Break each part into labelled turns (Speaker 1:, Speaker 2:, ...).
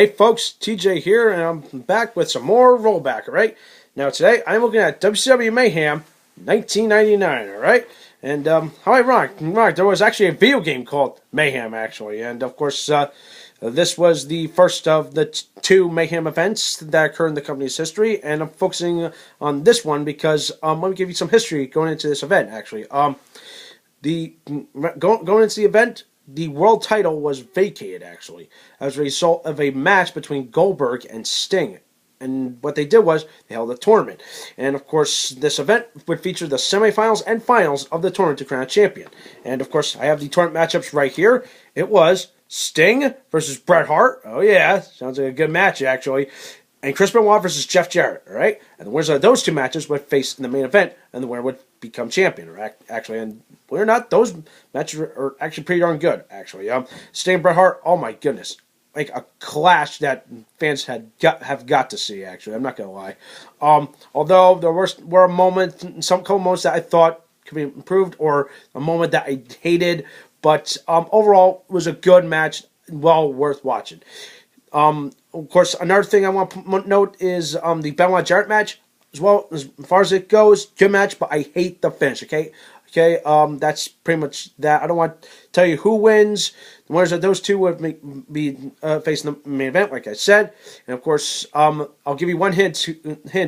Speaker 1: Hey folks, TJ here, and I'm back with some more rollback, alright? Now today, I'm looking at WCW Mayhem 1999, alright? And, how ironic, there was actually a video game called Mayhem, actually, and of course, this was the first of the two Mayhem events that occurred in the company's history, and I'm focusing on this one because, let me give you some history going into this event, actually. Going into the event, the world title was vacated, actually, as a result of a match between Goldberg and Sting. And what they did was, they held a tournament. And, of course, this event would feature the semifinals and finals of the tournament to crown a champion. And, of course, I have the tournament matchups right here. It was Sting versus Bret Hart. Oh, yeah, sounds like a good match, actually. And Chris Benoit versus Jeff Jarrett, all right? And the winners of those two matches would face in the main event, and the winner would become champion, actually. And believe it or not, those matches are actually pretty darn good, actually. Sting and Bret Hart, oh my goodness. Like a clash that fans have got to see, actually. I'm not going to lie. Although there were couple moments that I thought could be improved, or a moment that I hated. But overall, it was a good match, well worth watching. Of course, another thing I want to note is the Benoit Jarrett match. As well, as far as it goes, good match, but I hate the finish, okay? That's pretty much that. I don't want to tell you who wins. The winners of those two would be facing the main event, like I said. And, of course, I'll give you one hint,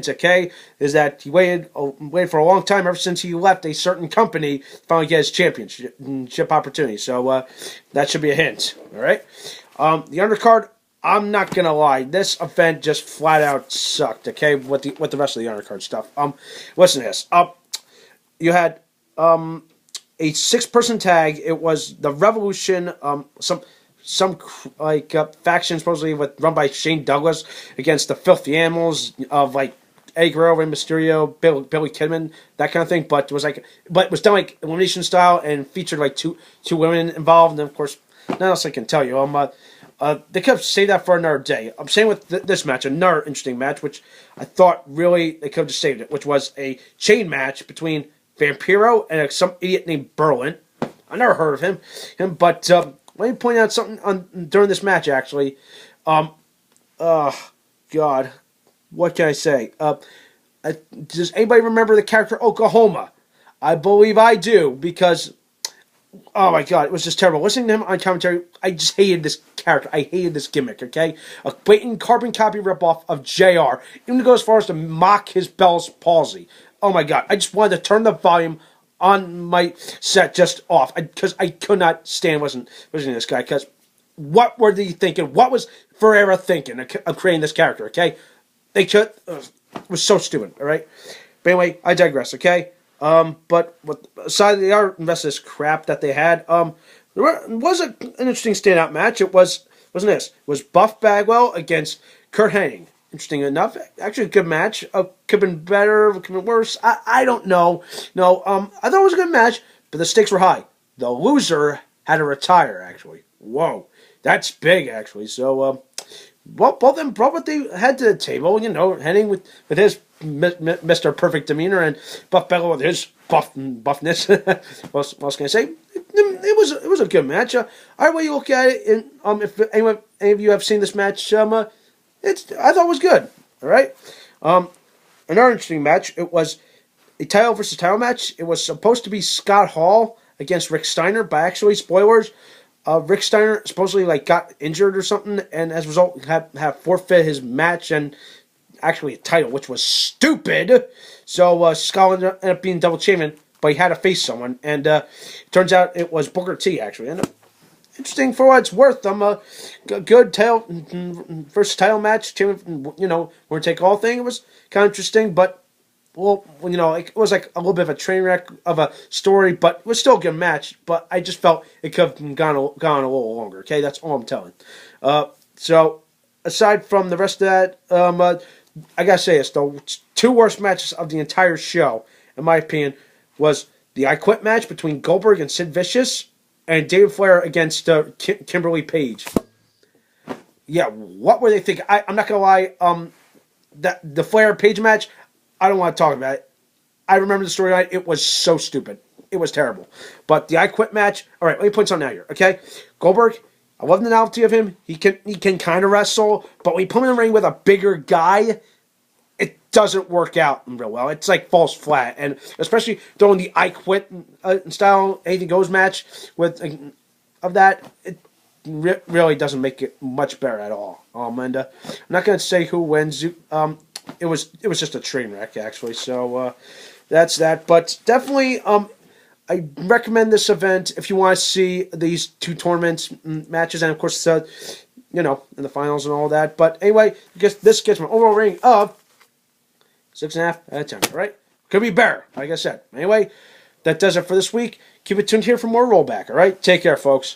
Speaker 1: okay? Is that he waited for a long time ever since he left a certain company to finally get his championship opportunity. So, that should be a hint, all right? The undercard, I'm not gonna lie, this event just flat out sucked. Okay, with the rest of the undercard stuff. Listen to this. You had a 6-person tag. It was the Revolution. Some faction supposedly run by Shane Douglas against the Filthy Animals of like Eddie Guerrero, Rey Mysterio, Billy Kidman, that kind of thing. But it was done like elimination style and featured like two women involved. And of course, nothing else I can tell you. They could have saved that for another day. I'm saying with this match, another interesting match, which I thought really they could have just saved it, which was a chain match between Vampiro and some idiot named Berlin. I never heard of him, but let me point out something during this match, actually. God, what can I say? Does anybody remember the character Oklahoma? I believe I do, because oh my god, it was just terrible. Listening to him on commentary, I just hated this character. I hated this gimmick, okay? A blatant carbon copy ripoff of JR. Even to go as far as to mock his Bell's palsy. Oh my god, I just wanted to turn the volume on my set just off. Because I could not stand listening to this guy. Because what were they thinking? What was Ferreira thinking of creating this character, okay? It was so stupid, alright? But anyway, I digress, okay? But aside the other rest of this crap that they had, there was an interesting standout match. Wasn't this? It was Buff Bagwell against Kurt Hennig. Interesting enough. Actually, a good match. Could have been better, could have been worse. I don't know. No, I thought it was a good match, but the stakes were high. The loser had to retire, actually. Whoa. That's big, actually. So, both of them brought what they had to the table. You know, Hennig with his Mr. Perfect demeanor, and Buff Bagwell with his buffness. what else can I say? It was a good match. Either way you look at it, and if any of you have seen this match, I thought it was good. All right. Another interesting match. It was a title versus title match. It was supposed to be Scott Hall against Rick Steiner, but actually, spoilers. Rick Steiner supposedly got injured or something, and as a result, had forfeit his match and actually a title, which was stupid. So Scott ended up being double champion, but he had to face someone, and it turns out it was Booker T, actually. And interesting for what it's worth. A good title versus title match. We're gonna take all thing. It was kind of interesting, but well, it was like a little bit of a train wreck of a story, but it was still a good match. But I just felt it could have gone a little longer. Okay, that's all I'm telling. So aside from the rest of that, I gotta say this, the two worst matches of the entire show, in my opinion, was the I Quit match between Goldberg and Sid Vicious, and David Flair against Kimberly Page. Yeah, what were they thinking? I'm not gonna lie. That the Flair Page match, I don't want to talk about it. I remember the storyline. It was so stupid. It was terrible. But the I Quit match. All right, let me point something out here. Okay, Goldberg. I love the novelty of him. He can kind of wrestle, but when you put him in the ring with a bigger guy, it doesn't work out real well. It's like falls flat, and especially throwing the I Quit style anything goes match with of that, it really doesn't make it much better at all. And I'm not going to say who wins. It was just a train wreck actually. So that's that. But definitely, I recommend this event if you want to see these two tournaments matches, and of course, in the finals and all that. But anyway, this gets my overall rating of 6.5 out of 10. All right, could be better, like I said. Anyway, that does it for this week. Keep it tuned here for more Rollback. All right, take care, folks.